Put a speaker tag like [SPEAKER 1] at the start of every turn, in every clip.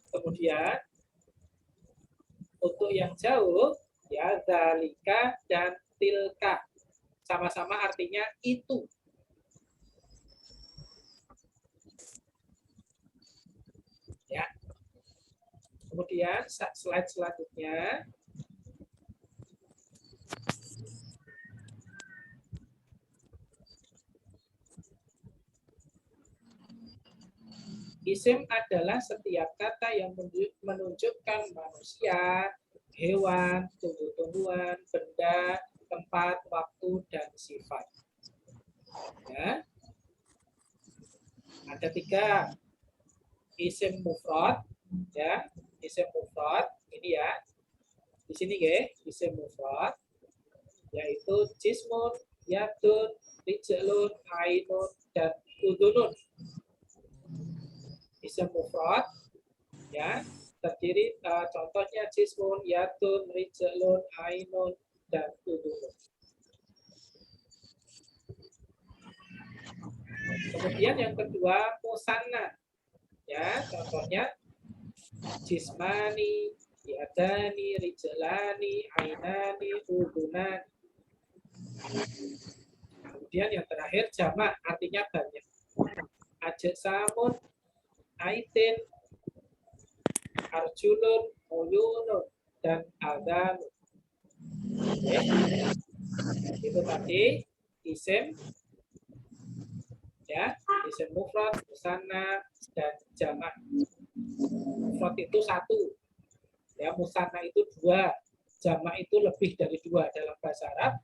[SPEAKER 1] Kemudian untuk yang jauh, ya, dzalika dan tilka. Sama-sama artinya itu. Ya. Kemudian slide selanjutnya. Isim adalah setiap kata yang menunjukkan manusia, hewan, tumbuh-tumbuhan, benda, tempat, waktu, dan sifat. Ya. Ada 3 isim mufrad, ya, isim mufrad ini ya. Di sini ya, isim mufrad yaitu jismun, yadun, rijlun, ainun, dan udunun. Isim mufrad ya terdiri contohnya jismun, yadun, rijlun, ainun, dan udunun. Kemudian yang kedua musanna, ya, contohnya jismani, yadani, rijlani, ainani, udunani. Kemudian yang terakhir jamak, artinya banyak. Ajsamun, aitin, arjulun, uyunun, dan adhanun. Itu tadi isim, ya, isim mufrad, musanna, dan jamak. Mufrad itu 1, ya, musanna itu 2, jamak itu lebih dari 2. Dalam bahasa Arab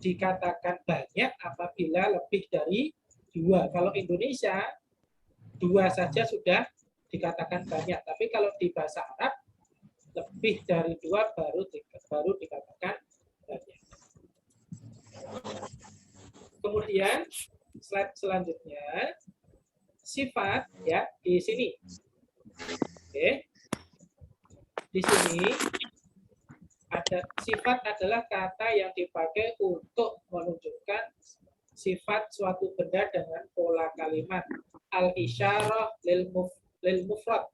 [SPEAKER 1] dikatakan banyak apabila lebih dari 2. Kalau Indonesia 2 saja sudah dikatakan banyak, tapi kalau di bahasa Arab lebih dari 2 baru dikatakan banyak. Kemudian slide selanjutnya sifat, ya, di sini. Oke. Di sini ada sifat adalah kata yang dipakai untuk menunjukkan sifat suatu benda dengan pola kalimat. Al-isyarah lil mufrad.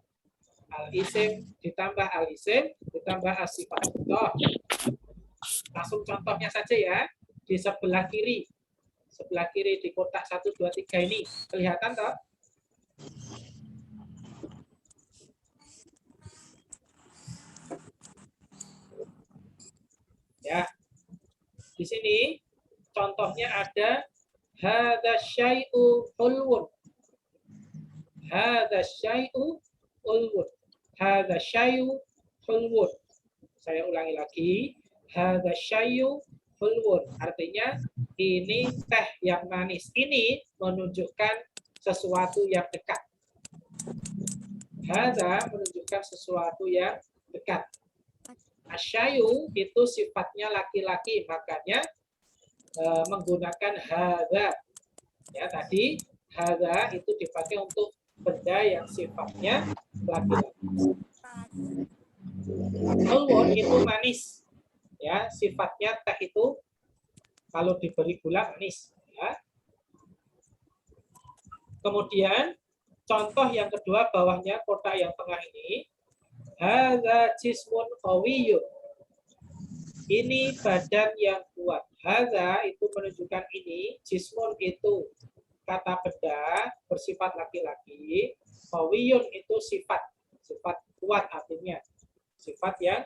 [SPEAKER 1] Al-isim ditambah al-isim ditambah as-sifat. Langsung contohnya saja ya. Di sebelah kiri. Sebelah kiri di kotak 1, 2, 3 ini. Kelihatan toh? Ya. Di sini contohnya ada hadza syai'u hulwun. Hadza syai'u hulwun. Hadza syai'u hulwun. Saya ulangi lagi. Hadza syai'u hulwun. Artinya ini teh yang manis. Ini menunjukkan sesuatu yang dekat. Hadza menunjukkan sesuatu yang dekat. Asyayu itu sifatnya laki-laki, makanya menggunakan hadza. Ya, tadi hadza itu dipakai untuk benda yang sifatnya laki-laki. Hulwun itu manis. Ya, sifatnya teh itu kalau diberi gula manis, ya. Kemudian contoh yang kedua bawahnya kotak yang tengah ini, hadza jismun qawiyyun. Ini badan yang kuat. Hadza itu menunjukkan ini, jismun itu kata benda bersifat laki-laki, qawiyyun itu sifat kuat artinya. Sifat yang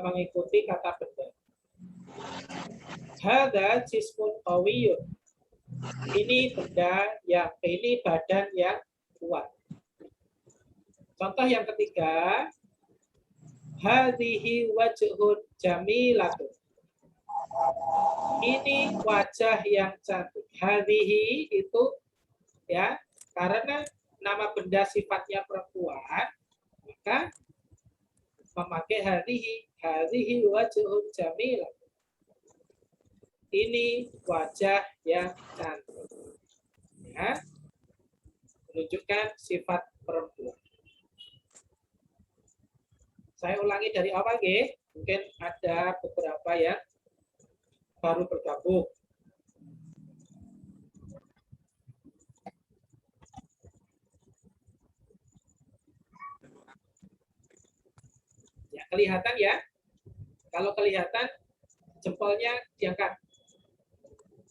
[SPEAKER 1] mengikuti kata benda. Hadza jismun qawiyyun. Ini badan yang kuat. Contoh yang ketiga, hadhihi wajhun jamilatun. Ini wajah yang cantik. Hadhihi itu, ya, karena nama benda sifatnya perempuan, maka memakai hadhihi wajhun jamilatun. Ini wajah yang cantik. Ya. Menunjukkan sifat perempuan. Saya ulangi dari awal, G. Mungkin ada beberapa yang baru bergabung. kelihatan ya? Kalau kelihatan, jempolnya diangkat.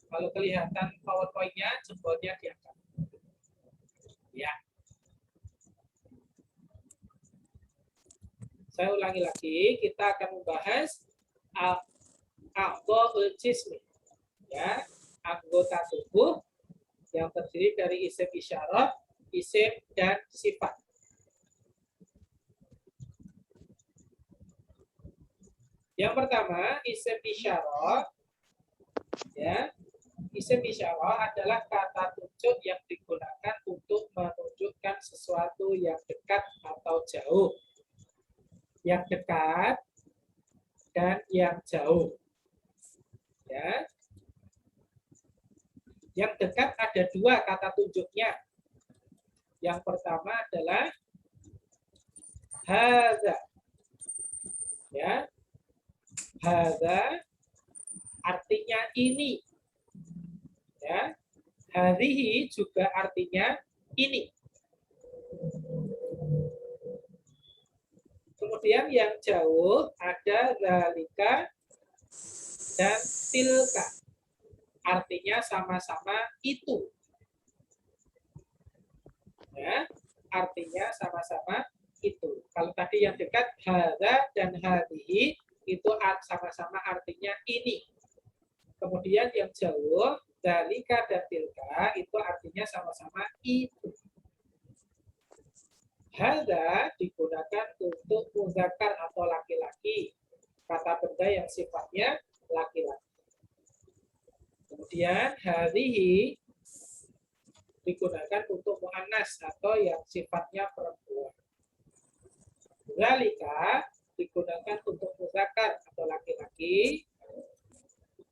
[SPEAKER 1] Kalau kelihatan PowerPoint-nya, jempolnya diangkat. Ya. Saya ulangi lagi, kita akan membahas a'dha'ul jismi. Ya, anggota tubuh yang terdiri dari isim isyarah, isim dan sifat. Yang pertama, isim isyarah. Ya, isim isyarah adalah kata tunjuk yang digunakan untuk menunjukkan sesuatu yang dekat atau jauh. Yang dekat dan yang jauh. Ya. Yang dekat ada dua kata tunjuknya. Yang pertama adalah hadza. Ya. Hadza artinya ini. Ya. Hadhihi juga artinya ini. Kemudian yang jauh ada zalika dan tilka. Artinya sama-sama itu. Ya, artinya sama-sama itu. Kalau tadi yang dekat hadza dan hadhihi itu sama-sama artinya ini. Kemudian yang jauh zalika dan tilka itu artinya sama-sama itu. Hadza digunakan untuk muzakkar atau laki-laki. Kata benda yang sifatnya laki-laki. Kemudian hadhihi digunakan untuk muannas atau yang sifatnya perempuan. Zalika digunakan untuk muzakkar atau laki-laki.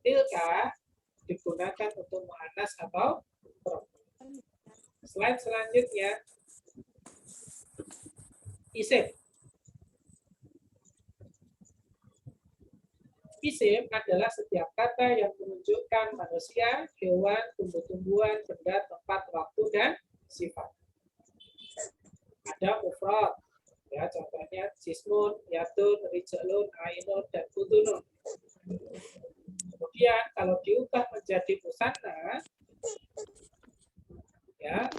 [SPEAKER 1] Tilka digunakan untuk muannas atau perempuan. Slide selanjutnya. Isim. Isim adalah setiap kata yang menunjukkan manusia, hewan, tumbuh-tumbuhan, benda, tempat, waktu, dan sifat. Ada mufrad, ya contohnya jismun, yatun, rijlun, ainun, dan budunun. Kemudian kalau diubah menjadi musanna, ya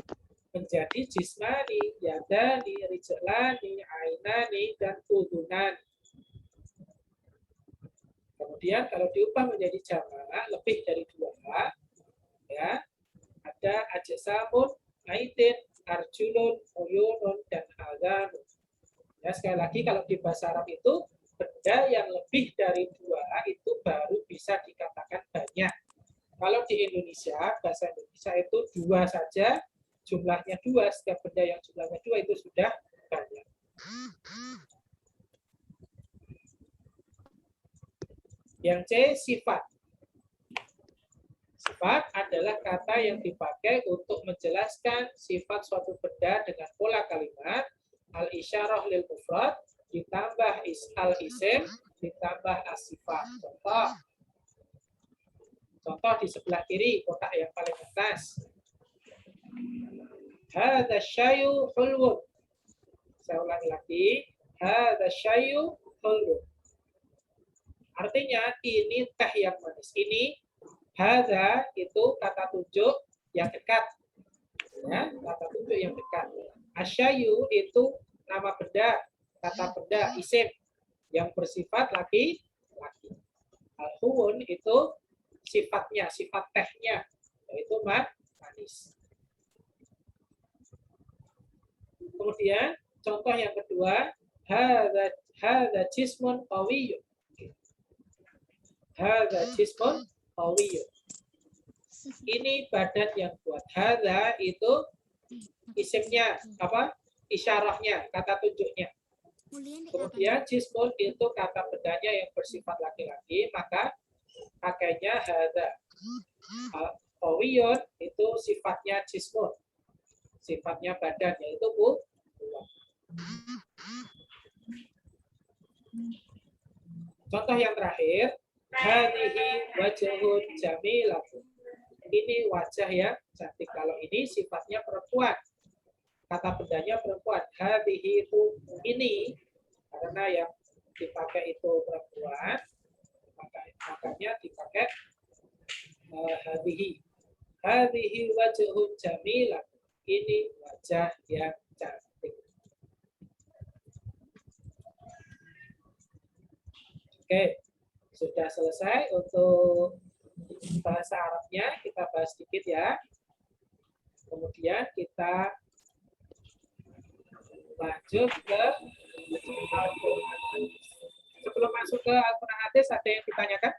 [SPEAKER 1] menjadi jismani, yadani, rijlani, ainani, dan budunani. Kemudian kalau diubah menjadi jamak lebih dari dua, ya ada ajsamun, aidin, arjulun, uyunun, dan adhanun. Ya sekali lagi kalau di bahasa Arab itu benda yang lebih dari dua itu baru bisa dikatakan banyak. Kalau di Indonesia bahasa Indonesia itu dua saja, jumlahnya dua, setiap benda yang jumlahnya dua itu sudah banyak. Yang C, sifat. Sifat adalah kata yang dipakai untuk menjelaskan sifat suatu benda dengan pola kalimat al-isyarah lil mufrad ditambah al-isim ditambah as-sifat. Contoh di sebelah kiri, kotak yang paling atas. Hadza syai'u hulwun. Saya ulangi lagi. Hadza syai'u hulwun. Artinya ini teh yang manis. Ini hadza itu kata tunjuk yang dekat. Ya, kata tunjuk yang dekat. Asyayu itu nama benda, kata benda isim yang bersifat laki-laki. Al-huwun itu sifatnya, sifat tehnya, yaitu manis. Kemudian contoh yang kedua, hadza jismun qawiyyun. Hadza jismun qawiyyun. Ini badan yang kuat. Hadza itu isimnya, apa? Isyarahnya, kata tunjuknya. Kemudian jismun itu kata bendanya yang bersifat laki-laki, maka pakainya hadza. Qawiyyun itu sifatnya jismun. Sifatnya badan, yaitu kuat. Contoh yang terakhir, hadhihi wajhun jamilatun. Ini wajah yang cantik. Kalau ini sifatnya perempuan. Kata bendanya perempuan. Hadhihi itu ini, karena yang dipakai itu perempuan, makanya dipakai hadhihi. Hadhihi wajhun jamilah. Ini wajah yang cantik. Oke, sudah selesai untuk bahasa Arabnya. Kita bahas sedikit ya. Kemudian kita lanjut ke Al-Quran. Sebelum masuk ke Al-Quran hadis, ada yang ditanyakan?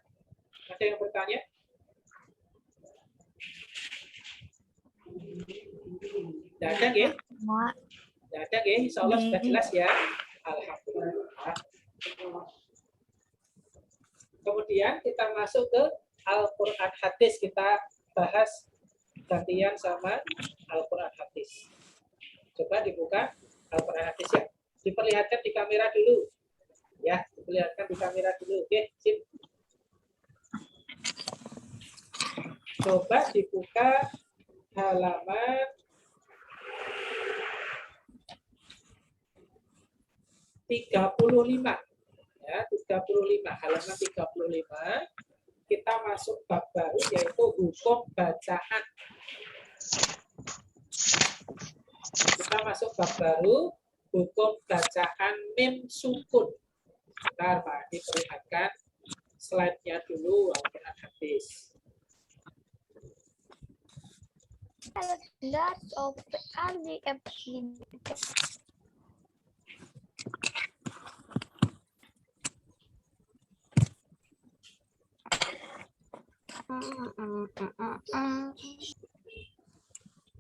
[SPEAKER 1] Ada yang bertanya? Tidak ada, ya? Tidak ada, ya? Insya Allah sudah jelas ya. Alhamdulillah. Kemudian kita masuk ke Al-Quran hadis. Kita bahas gantian sama Al-Quran hadis. Coba dibuka Al-Quran hadis ya. Diperlihatkan di kamera dulu. Ya, diperlihatkan di kamera dulu. Oke, sip. Coba dibuka halaman 35. Ya, 35, halaman 35. Kita masuk bab baru yaitu hukum bacaan. Kita masuk bab baru hukum bacaan mim sukun. Bentar, Pak, diperlihatkan slide-nya dulu Al-Quran hadis.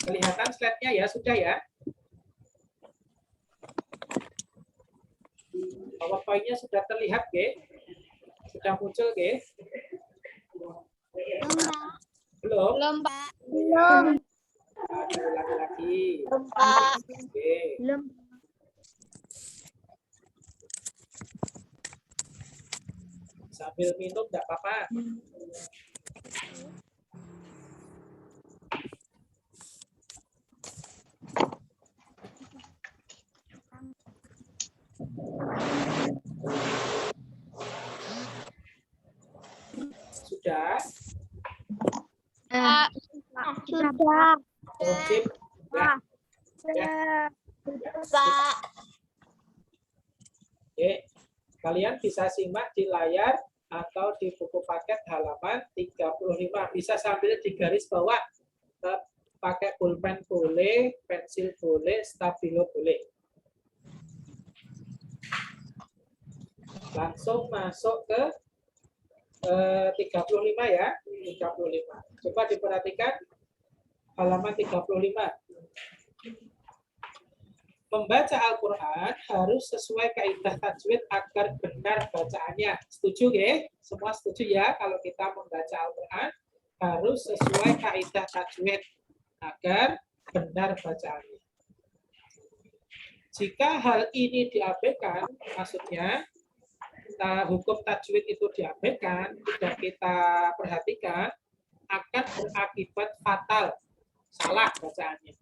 [SPEAKER 1] Kelihatan slide-nya ya, sudah ya? PowerPoint-nya sudah terlihat, Ge? Sudah muncul, Ge? Belum?
[SPEAKER 2] Belum, Pak.
[SPEAKER 3] Belum.
[SPEAKER 1] Ulangi lagi.
[SPEAKER 2] Belum, Pak.
[SPEAKER 1] Oke.
[SPEAKER 3] Belum.
[SPEAKER 1] Sambil minum enggak apa-apa. Sudah?
[SPEAKER 3] Sudah.
[SPEAKER 1] Oh, sip. Ya.
[SPEAKER 2] Pak.
[SPEAKER 1] Oke. Kalian bisa simak di layar atau di buku paket halaman 35. Bisa sambil digaris bawah. Pakai pulpen boleh, pensil boleh, stabilo boleh. Langsung masuk ke 35 ya. 35. Coba diperhatikan halaman 35. Membaca Al-Quran harus sesuai kaidah tajwid agar benar bacaannya. Setuju ya? Semua setuju ya kalau kita membaca Al-Quran harus sesuai kaidah tajwid agar benar bacaannya. Jika hal ini diabaikan, maksudnya hukum tajwid itu diabaikan, tidak kita perhatikan, akan berakibat fatal, salah bacaannya.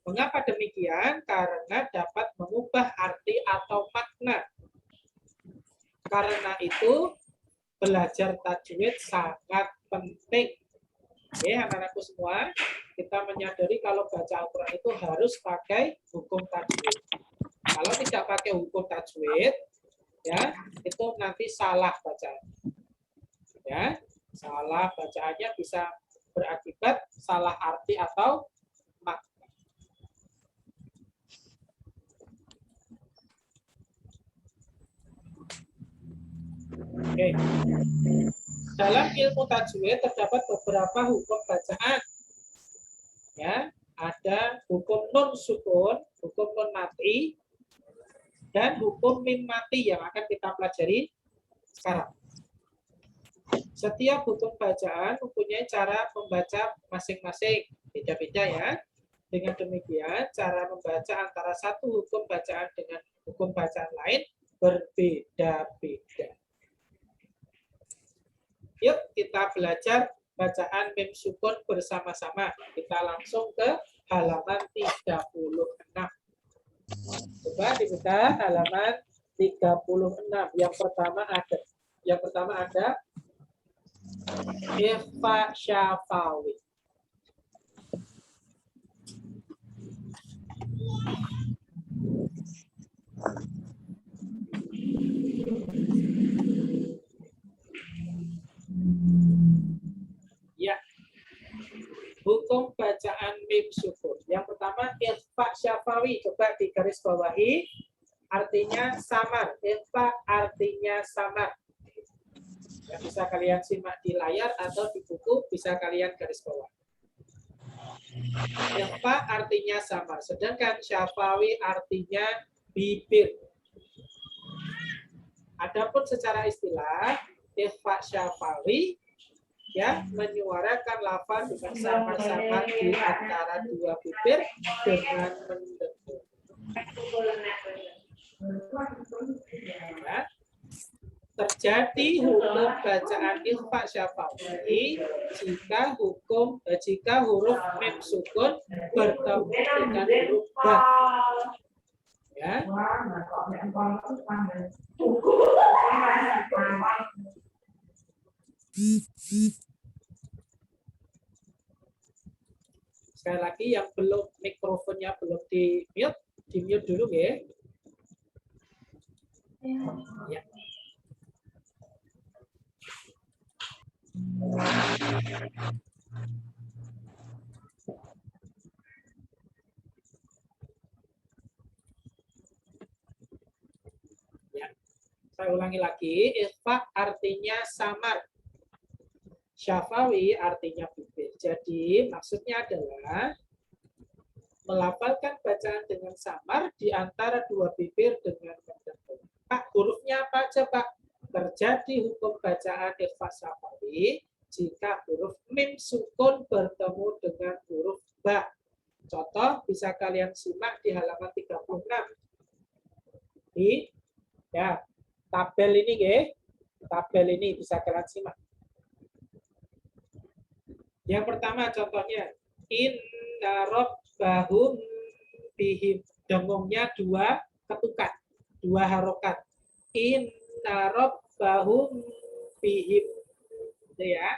[SPEAKER 1] Mengapa demikian? Karena dapat mengubah arti atau makna. Karena itu, belajar tajwid sangat penting. Oke, anak-anakku semua, kita menyadari kalau baca Al-Quran itu harus pakai hukum tajwid. Kalau tidak pakai hukum tajwid, ya, itu nanti salah bacaan. Ya, salah bacaannya bisa berakibat salah arti atau makna. Oke. Dalam ilmu tajwid terdapat beberapa hukum bacaan. Ya, ada hukum nun sukun, hukum nun mati, dan hukum mim mati yang akan kita pelajari sekarang. Setiap hukum bacaan mempunyai cara membaca masing-masing, beda-beda ya. Dengan demikian, cara membaca antara satu hukum bacaan dengan hukum bacaan lain berbeda-beda. Yuk kita belajar bacaan mim sukun bersama-sama. Kita langsung ke halaman 36. Coba dibuka halaman 36. Yang pertama ada ikhfa syafawi. Ya. Hukum bacaan mim sukun. Yang pertama ikhfa syafawi, coba digaris bawahi, artinya samar. Ikhfa artinya samar. Ya, bisa kalian simak di layar atau di buku, bisa kalian garis bawah. Ikhfa artinya samar, sedangkan syafawi artinya bibir. Adapun secara istilah, ikhfa syafawi ya menyuarakan lafaz dengan samar-samar di antara dua bibir dengan mendengung. Ya. Terjadi hukum bacaan ikhfa syafawi jika huruf mim sukun bertemu dengan huruf ba. Ya. Sekali lagi yang belum mikrofonnya belum di mute dulu ya. Ya. Ya. Saya ulangi lagi, ikhfa artinya samar. Syafawi artinya bibir. Jadi maksudnya adalah melafalkan bacaan dengan samar di antara dua bibir dengan mendengung. Pak, hurufnya apa aja, Pak? Terjadi hukum bacaan ikhfa syafawi jika huruf mim sukun bertemu dengan huruf ba. Contoh bisa kalian simak di halaman 36. Di ya, tabel ini ya. Tabel ini bisa kalian simak. Yang pertama contohnya inna rabbahum bihim, dengungnya dua ketukan, dua harokat. Inna rabbahum bihim, gitu ya.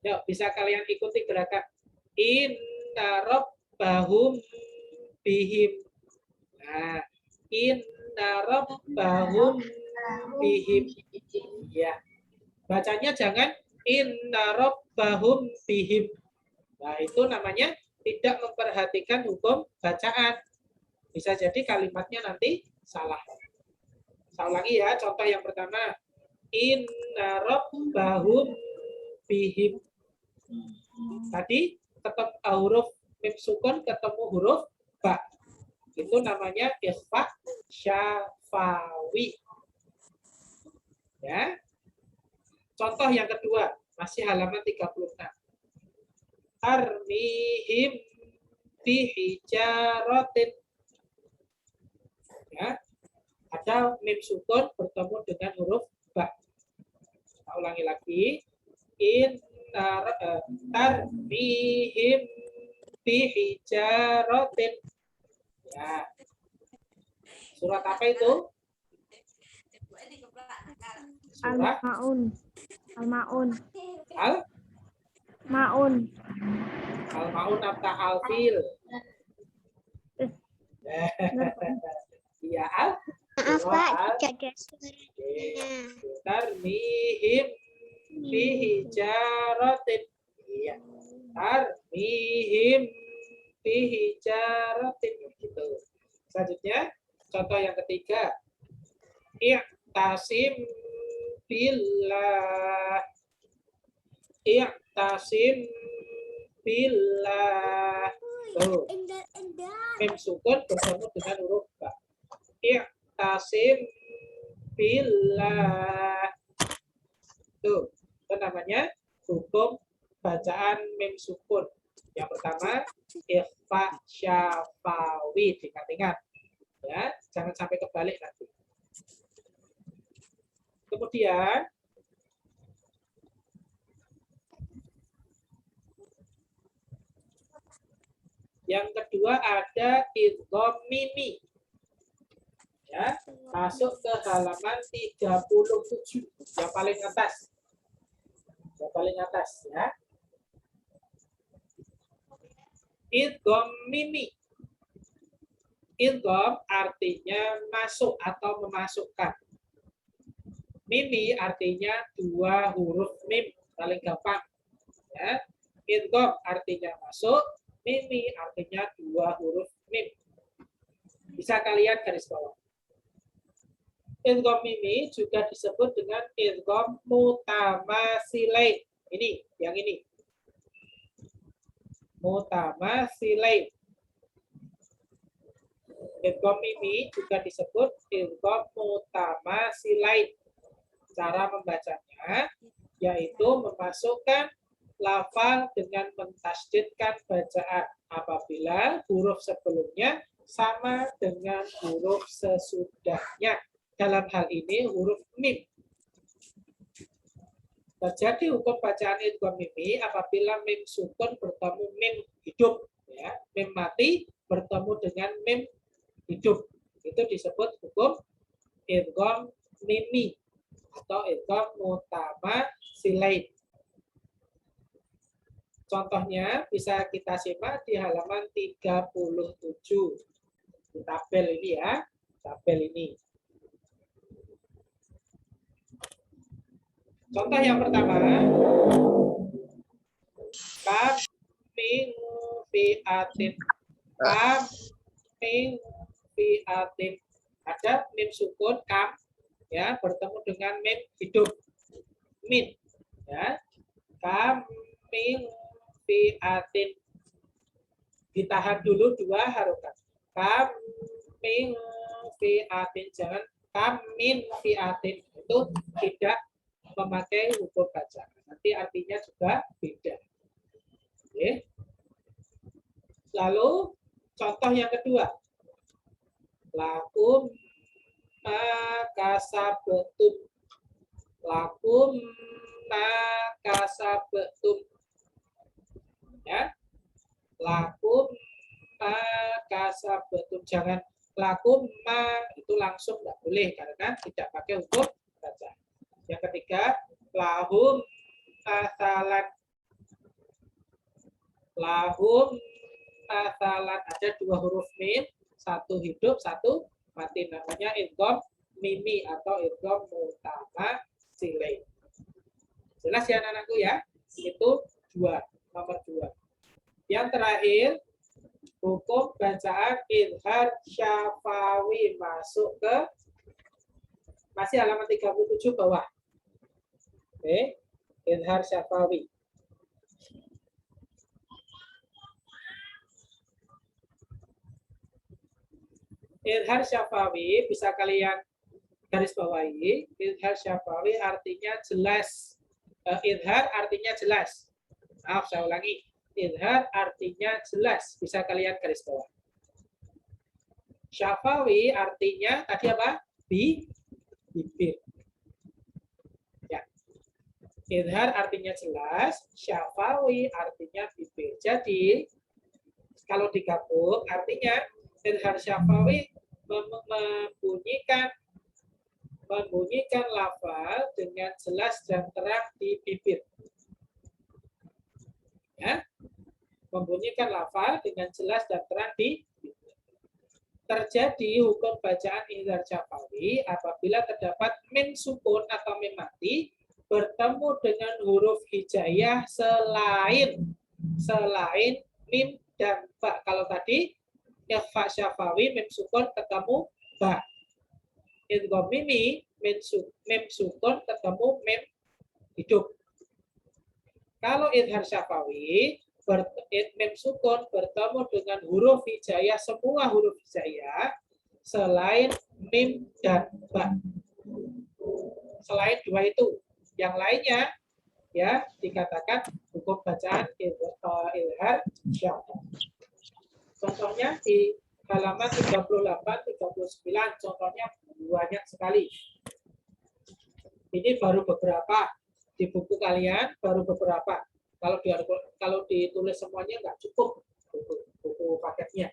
[SPEAKER 1] Yuk, bisa kalian ikuti gerakan inna rabbahum bihim. Nah, inna rabbahum bihim. Ya. Bacanya jangan inna rabbahum bihim. Nah, itu namanya tidak memperhatikan hukum bacaan. Bisa jadi kalimatnya nanti salah. Saya ulangi ya, contoh yang pertama. Inna rabbahum bihim. Tadi ketemu huruf mim sukun ketemu huruf ba. Itu namanya ikhfa syafawi. Ya. Contoh yang kedua, masih halaman 36. Armihim bihijaratin. Ya. Ada mim sukun bertemu dengan huruf ba. Kita ulangi lagi. Armihim bihijaratin. Ya. Surat apa itu? Surat
[SPEAKER 3] Al-Maun. Al-Maun.
[SPEAKER 1] Al-Maun atau Al-Fil? Iya, Al.
[SPEAKER 3] Maaf, Pak, jaga
[SPEAKER 1] Tarmihim bihijaratin. Iya. Tarmihim bihijaratin. Gitu. Selanjutnya, contoh yang ketiga. I'tasim billah. I'tasim billah. Tuh. Mim sukun bertemu dengan huruf ba. I'tasim billah. Tuh, itu namanya hukum bacaan mim sukun. Yang pertama, ikhfa syafawi, diingat-ingat. Ya, jangan sampai kebalik nanti. Kemudian Yang kedua ada idgham mimi. Ya, masuk ke halaman 37 yang paling atas. Yang paling atas ya. Idgham mimi. Idgham artinya masuk atau memasukkan. Mimi artinya dua huruf mim, paling gampang. Ya. Idgham artinya masuk, mimi artinya dua huruf mim. Bisa kalian garis bawah. Idgham mimi juga disebut dengan idgham mutamasilain. Ini, yang ini. Mutamasilain. Idgham mimi juga disebut idgham mutamasilain. Cara membacanya yaitu memasukkan lafal dengan mentasdidkan bacaan apabila huruf sebelumnya sama dengan huruf sesudahnya. Dalam hal ini huruf mim. Terjadi hukum bacaan idgham mimi apabila mim sukun bertemu mim hidup, ya. Mim mati bertemu dengan mim hidup. Itu disebut hukum idgham mimi atau idgham mutamasilain. Contohnya bisa kita simak di halaman 37. Di tabel ini ya, tabel ini. Contoh yang pertama, kam min fi'atin. Kam min fi'atin. Ada mim sukun kam ya bertemu dengan mim hidup min ya. Kam min fi'atin. Ditahan dulu dua harokat. Kam min fi'atin, jangan kam min fi'atin. Itu tidak memakai hukum bacaan. Nanti artinya juga beda. Oke. Lalu contoh yang kedua. Lakum makasabetum. Lakum makasabetum. Ya. Lakum makasabetum. Jangan lakum ma itu langsung nggak boleh karena tidak pakai hukum bacaan. Yang ketiga, lahum masalan. Lahum masalan, ada dua huruf mim, satu hidup, satu mati. Namanya idgham mimi atau idgham mutamasilain. Jelas ya anak-anakku ya? Itu dua, nomor dua. Yang terakhir, hukum bacaan idhar syafawi masuk ke masih halaman 37 bawah. Oke, idhar syafawi. Idhar syafawi bisa kalian garis bawahi. Idhar syafawi artinya jelas. Idhar artinya jelas. Maaf, saya ulangi. Idhar artinya jelas. Bisa kalian garis bawah. Syafawi artinya tadi apa? Bibir. Ya. Idhar artinya jelas, syafawi artinya bibir. Jadi kalau digabung artinya idhar syafawi membunyikan lafal dengan jelas dan terang di bibir. Ya. Membunyikan lafal dengan jelas dan terang di bibir. Terjadi hukum bacaan idhar syafawi apabila terdapat mim sukun atau mim mati bertemu dengan huruf hijaiyah selain mim dan ba. Kalau tadi ikhfa syafawi mim sukun ketemu ba. Idgham mimi mim sukun ketemu mim hidup. Kalau idhar syafawi mim sukun bertemu dengan huruf hijaiyah, semua huruf hijaiyah selain mim dan ba. Selain dua itu, yang lainnya ya dikatakan hukum bacaan idhar syafawi. Contohnya di halaman 38, 39, contohnya banyak sekali. Ini baru beberapa di buku kalian, baru beberapa. Kalau ditulis semuanya nggak cukup. buku paketnya.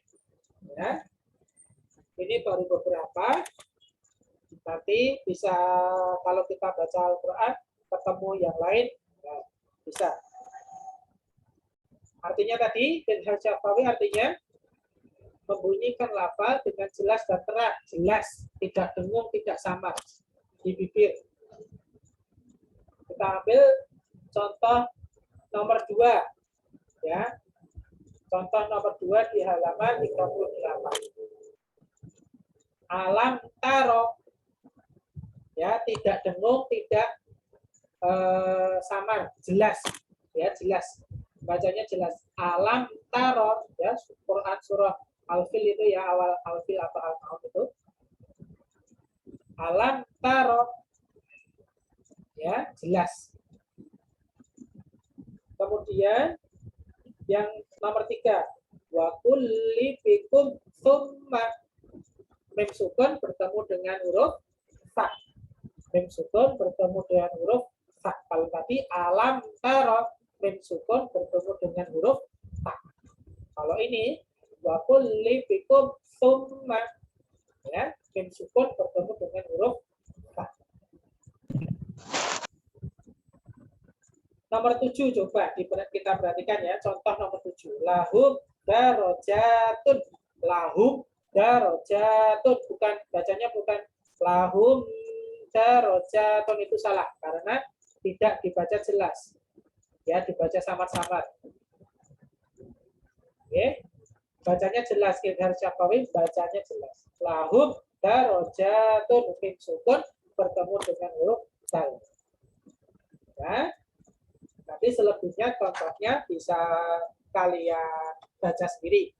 [SPEAKER 1] Ya. Ini baru beberapa. Nanti bisa kalau kita baca Al-Quran ketemu yang lain, ya, bisa. Artinya tadi Idhar Syafawi artinya membunyikan lafal dengan jelas dan terang, jelas, tidak dengung, tidak samar di bibir. Kita ambil contoh nomor 2, ya. Contoh nomor 2 di halaman 38. Alam taro, ya, tidak dengung, tidak samar, jelas, ya, jelas. Bacanya jelas. Alam taro, ya, Quran surah Al-Fil itu ya, awal Al-Fil atau Al-Maun itu. Alam taro, ya, jelas. Kemudian yang nomor 3, wa kulli bikum summa, mim sukun bertemu dengan huruf fa. Mim sukun bertemu dengan huruf fa. Kalau tadi alam taro, mim sukun bertemu dengan huruf fa. Kalau ini wa kulli bikum summa, ya, mim sukun bertemu dengan huruf fa. Nomor 7 coba kita perhatikan ya, contoh nomor 7. Lahum darajatun. Lahum darajatun, bukan bacanya bukan lahum darajatun, itu salah karena tidak dibaca jelas. Ya, dibaca samar-samar. Oke. Bacanya jelas, Idhar Syafawi bacanya jelas. Lahum darajatun, mim sukun bertemu dengan huruf dal. Ya. Nanti selebihnya contohnya bisa kalian baca sendiri.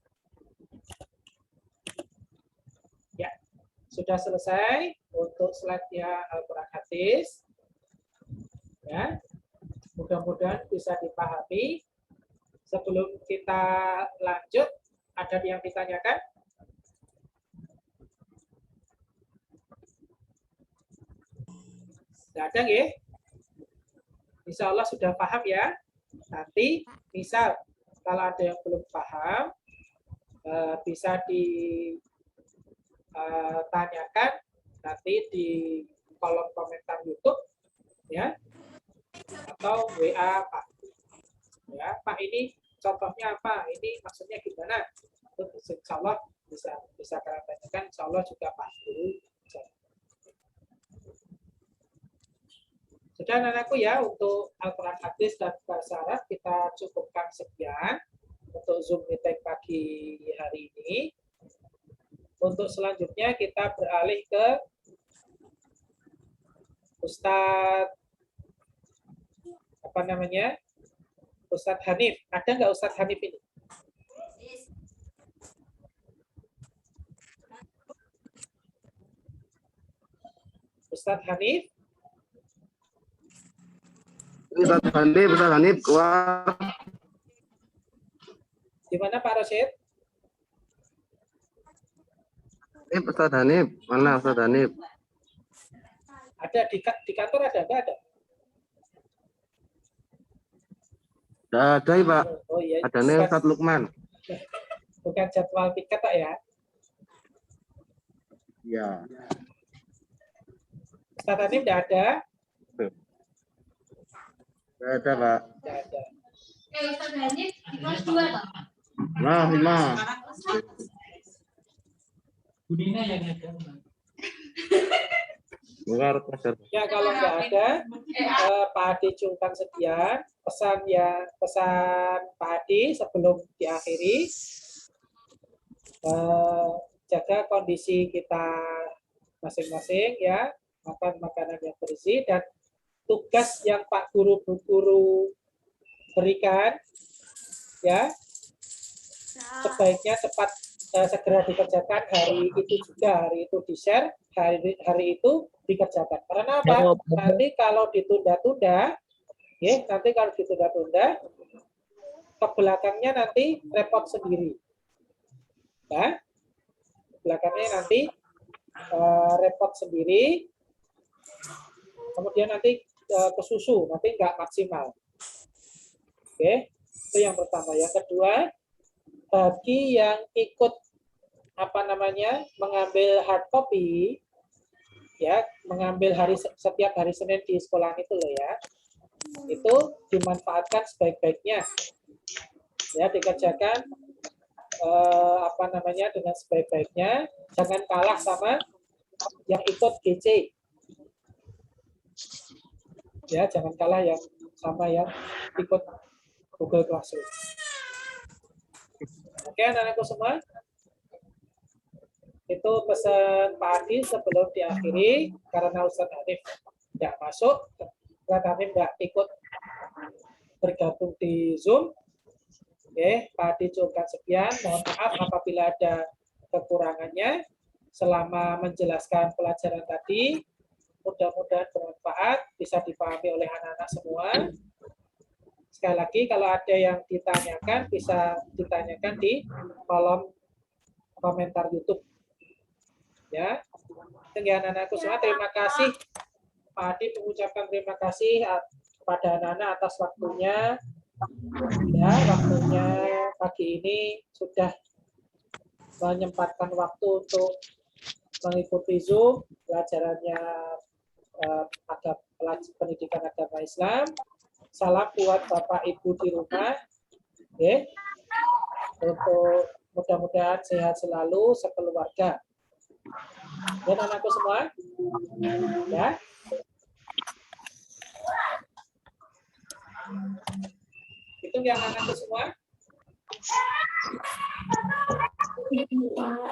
[SPEAKER 1] Ya, sudah selesai untuk slide-nya Al-Quran Hadis. Ya, mudah-mudahan bisa dipahami. Sebelum kita lanjut, ada yang ditanyakan? Tidak ada, ya? Insya Allah sudah paham ya. Nanti misal kalau ada yang belum paham, bisa ditanyakan nanti di kolom komentar YouTube, ya, atau WA Pak. Ya, Pak, ini contohnya apa? Ini maksudnya gimana? Insya Allah bisa kalian tanyakan. Insya Allah juga Pak Guru. Sudah anak-anakku ya, untuk Al-Quran Hadis dan Bahasa Arab kita cukupkan sekian untuk Zoom meeting pagi hari ini. Untuk selanjutnya kita beralih ke Ustadz apa namanya? Ustadz Hanif. Ada nggak Ustadz Hanif ini? Ustadz Hanif?
[SPEAKER 2] Ustadz Hanif, wah.
[SPEAKER 1] Di mana Pak Rosyid?
[SPEAKER 2] Ustadz Hanif, mana Ustadz Hanif?
[SPEAKER 1] Ada di kantor ada, nggak ada?
[SPEAKER 2] Tidak ada, Pak.
[SPEAKER 1] Oh iya.
[SPEAKER 2] Ada nih Ustadz Lukman.
[SPEAKER 1] Bukan jadwal piket ya?
[SPEAKER 2] Ya.
[SPEAKER 1] Ustadz Hanif tidak ada?
[SPEAKER 2] Tidak ada, Pak.
[SPEAKER 1] Tidak ada.
[SPEAKER 4] Ustadz Hanif di kelas 2 toh?
[SPEAKER 2] Nah, lima.
[SPEAKER 1] Budina yang ada. Ya, kalau nggak ada, Pak Adi cungkan sekian. Pesan Pak Adi sebelum diakhiri, jaga kondisi kita masing-masing ya, makan makanan yang bergizi, dan tugas yang Pak Guru berikan ya sebaiknya segera dikerjakan hari itu juga, hari itu di-share, hari itu dikerjakan. Karena apa? Nanti kalau ditunda-tunda, ya, nanti kalau ditunda-tunda, ke belakangnya nanti repot sendiri. Ya, belakangnya nanti repot sendiri, kemudian nanti kesusu, nanti nggak maksimal. Oke, itu yang pertama. Yang kedua, bagi yang ikut mengambil hard copy, ya, mengambil setiap hari Senin di sekolah itu loh ya, itu dimanfaatkan sebaik-baiknya, ya, dikerjakan dengan sebaik-baiknya, jangan kalah sama yang ikut GC, ya, jangan kalah sama yang ikut Google Classroom. Oke, anak-anakku semua, itu pesan Pak Adi sebelum diakhiri, karena Ustadz Hanif tidak masuk, Ustadz Hanif tidak ikut bergabung di Zoom. Oke, Pak Adi cukupkan sekian. Mohon maaf apabila ada kekurangannya selama menjelaskan pelajaran tadi. Mudah-mudahan bermanfaat, bisa dipahami oleh anak-anak semua. Sekali lagi, kalau ada yang ditanyakan, bisa ditanyakan di kolom komentar YouTube. Ya, sekian anak-anakku semua. Terima kasih Pak Adi, mengucapkan terima kasih kepada anak-anak atas waktunya. Ya, waktunya pagi ini sudah menyempatkan waktu untuk mengikuti Zoom pelajarannya pendidikan agama Islam. Salam buat Bapak Ibu di rumah. Oke. Untuk mudah-mudahan sehat selalu sekeluarga. Dan anakku semua, ya. Itu yang anakku semua. Nah,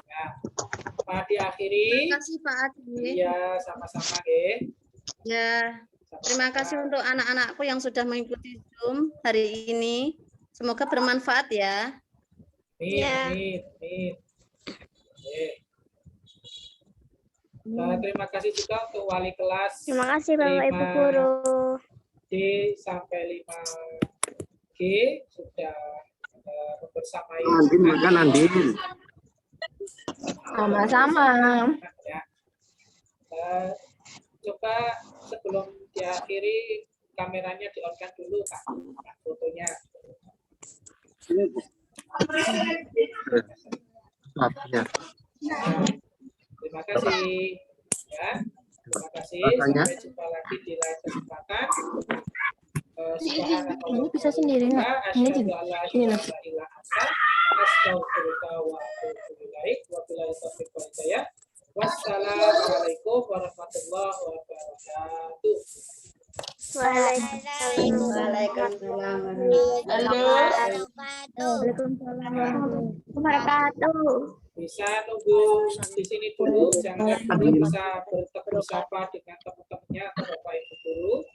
[SPEAKER 1] Pak diakhiri.
[SPEAKER 5] Terima kasih Pak Adi.
[SPEAKER 1] Iya, sama-sama, ya.
[SPEAKER 5] Ya, terima kasih untuk anak-anakku yang sudah mengikuti Zoom hari ini. Semoga bermanfaat ya.
[SPEAKER 1] Amin. Terima kasih juga untuk wali kelas.
[SPEAKER 3] Terima kasih Bapak Ibu Guru.
[SPEAKER 1] D sampai 5G sudah bersamai.
[SPEAKER 2] Andin makan Andin.
[SPEAKER 3] Sama-sama.
[SPEAKER 1] Ya. Coba sebelum diakhiri kameranya di-on-kan dulu Kak, fotonya. Terima kasih. Ya. Terima kasih. Sampai jumpa lagi di lain kesempatan.
[SPEAKER 3] Ini bisa sendiri nggak? Ini juga. Ini loh.
[SPEAKER 1] Wassalamualaikum warahmatullahi wabarakatuh.
[SPEAKER 3] Waalaikumsalam warahmatullahi wabarakatuh.
[SPEAKER 1] Bisa nunggu di sini dulu, jangan dulu, bisa bertemu sapa dengan teman-temannya atau Bapak Ibu guru.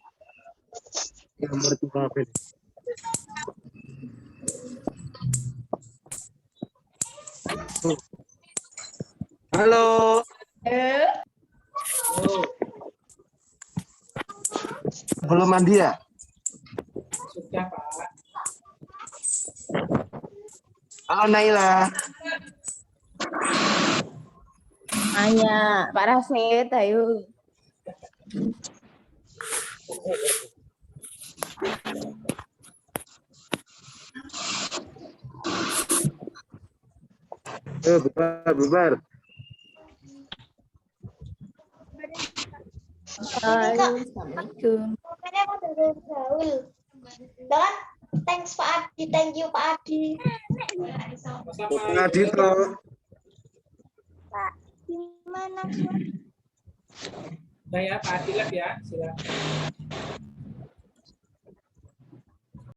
[SPEAKER 2] Halo.
[SPEAKER 1] Oh,
[SPEAKER 2] Belum mandi ya?
[SPEAKER 1] sudah Pak.
[SPEAKER 2] Halo Naila.
[SPEAKER 3] Hanya Pak Rasid, ayo.
[SPEAKER 2] Bubar.
[SPEAKER 3] Assalamualaikum.
[SPEAKER 4] Dan thanks Pak Adi, thank you Pak Adi.
[SPEAKER 1] Sama-sama.
[SPEAKER 2] Adito.
[SPEAKER 4] Gimana?
[SPEAKER 1] Nah ya, Pak Adilah ya, silakan.